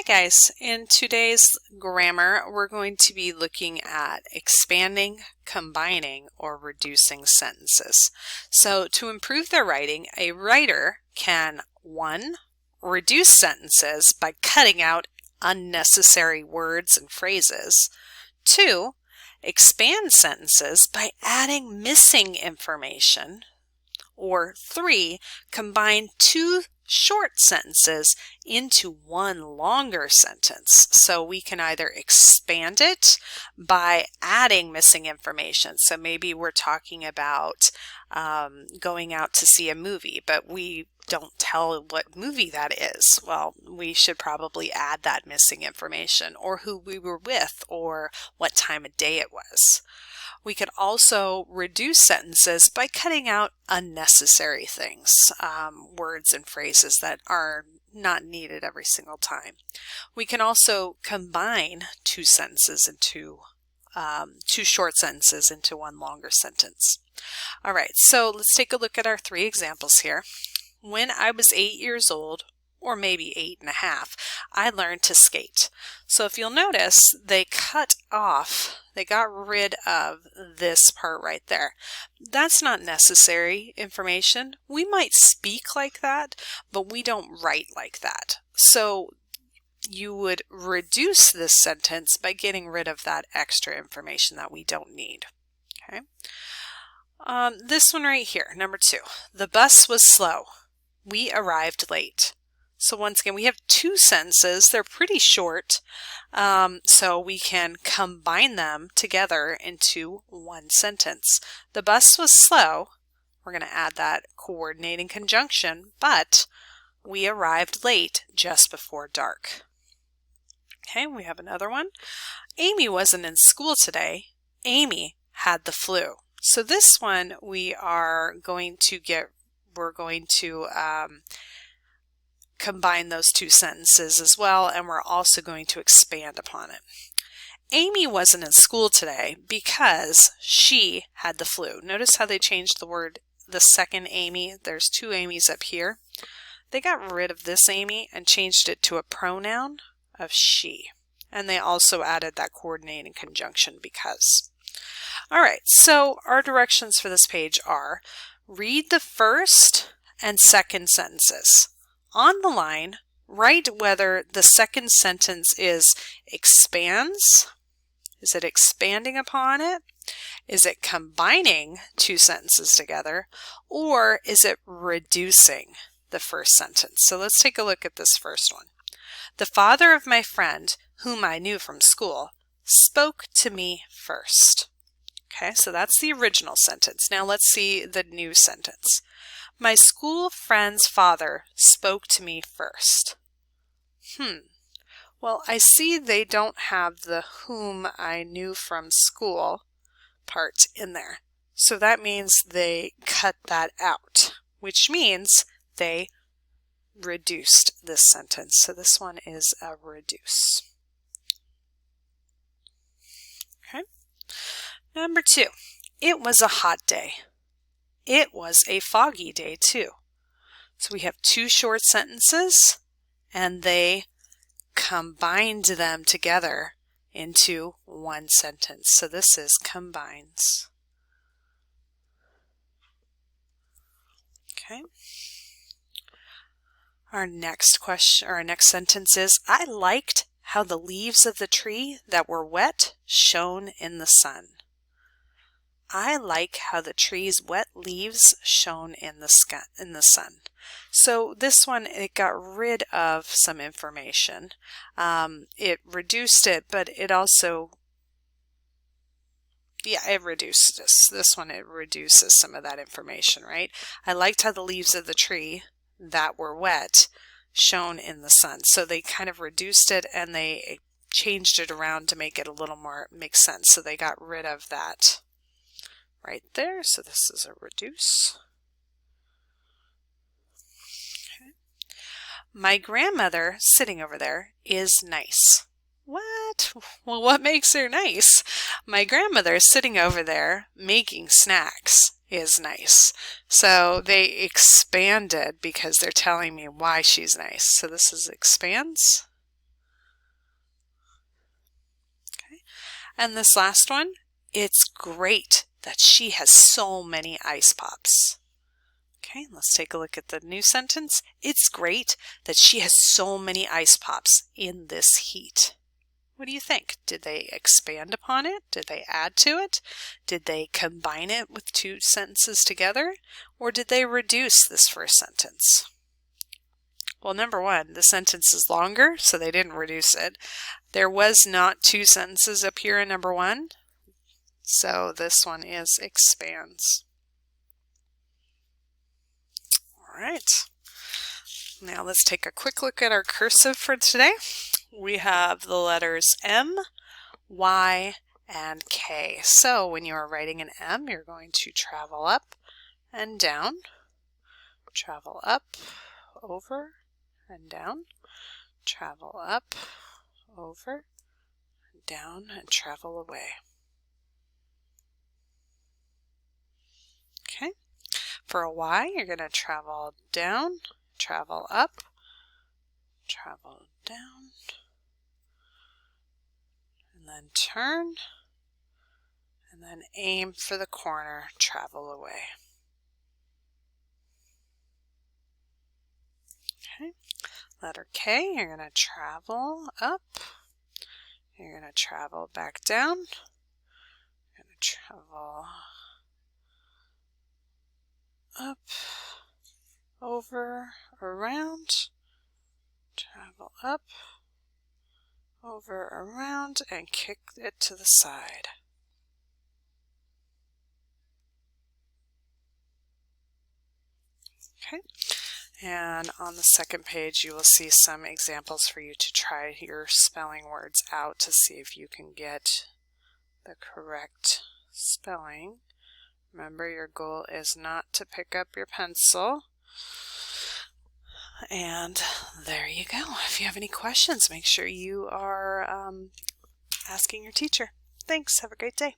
guys, in today's grammar we're going to be looking at expanding, combining, or reducing sentences. So to improve their writing, a writer can 1. Reduce sentences by cutting out unnecessary words and phrases. 2. Expand sentences by adding missing information. Or 3. Combine two short sentences into one longer sentence. So we can either expand it by adding missing information. So maybe we're talking about going out to see a movie, but we don't tell what movie that is. Well, we should probably add that missing information, or who we were with, or what time of day it was. We could also reduce sentences by cutting out unnecessary things, words and phrases that are not needed every single time. We can also combine two sentences into two short sentences into one longer sentence. All right, so let's take a look at our 3 examples here. When I was 8 years old, or maybe 8 and a half, I learned to skate. So if you'll notice, they got rid of this part right there. That's not necessary information. We might speak like that, but we don't write like that. So you would reduce this sentence by getting rid of that extra information that we don't need. Okay. This one right here, number 2. The bus was slow. We arrived late. So once again, we have 2 sentences. They're pretty short, so we can combine them together into one sentence. The bus was slow. We're going to add that coordinating conjunction, but we arrived late just before dark. Okay, we have another one. Amy wasn't in school today. Amy had the flu. So this one we're going to combine those 2 sentences as well, and we're also going to expand upon it. Amy wasn't in school today because she had the flu. Notice how they changed the second Amy. There's 2 Amy's up here. They got rid of this Amy and changed it to a pronoun of she. And they also added that coordinating conjunction because. All right, so our directions for this page are: read the first and second sentences. On the line, write whether the second sentence is expands, is it expanding upon it, is it combining 2 sentences together, or is it reducing the first sentence. So let's take a look at this first one. The father of my friend, whom I knew from school, spoke to me first. Okay, so that's the original sentence. Now let's see the new sentence. My school friend's father spoke to me first. Well, I see they don't have the whom I knew from school part in there. So that means they cut that out, which means they reduced this sentence. So this one is a reduce. Okay. Number 2, it was a hot day. It was a foggy day too. So we have 2 short sentences and they combined them together into one sentence. So this is combines. Okay. Our next question, or our next sentence is, I liked how the leaves of the tree that were wet shone in the sun. I like how the tree's wet leaves shone in the sun. So this one, it got rid of some information. It reduced it, but it also, it reduces. This one, it reduces some of that information, right? I liked how the leaves of the tree that were wet shone in the sun. So they kind of reduced it and they changed it around to make it a little more make sense. So they got rid of that right there. So this is a reduce. Okay. My grandmother sitting over there is nice. What? Well, what makes her nice? My grandmother sitting over there making snacks is nice. So they expanded because they're telling me why she's nice. So this is expands. And this last one, it's great that she has so many ice pops. Okay, let's take a look at the new sentence. It's great that she has so many ice pops in this heat. What do you think? Did they expand upon it? Did they add to it? Did they combine it with two sentences together? Or did they reduce this first sentence? Well, number one, the sentence is longer, so they didn't reduce it. There was not two sentences up here in number one, so this one is expands. All right. Now let's take a quick look at our cursive for today. We have the letters M, Y, and K. So when you are writing an M, you're going to travel up and down, travel up, over, and down, travel up, over, and down, and travel away. Okay. For a Y, you're going to travel down, travel up, travel down, and then turn, and then aim for the corner, travel away. Okay. Letter K, you're going to travel up, you're going to travel back down, you're going to travel up, over, around, travel up, over, around, and kick it to the side. Okay, and on the second page you will see some examples for you to try your spelling words out to see if you can get the correct spelling. Remember, your goal is not to pick up your pencil. And there you go. If you have any questions, make sure you are asking your teacher. Thanks. Have a great day.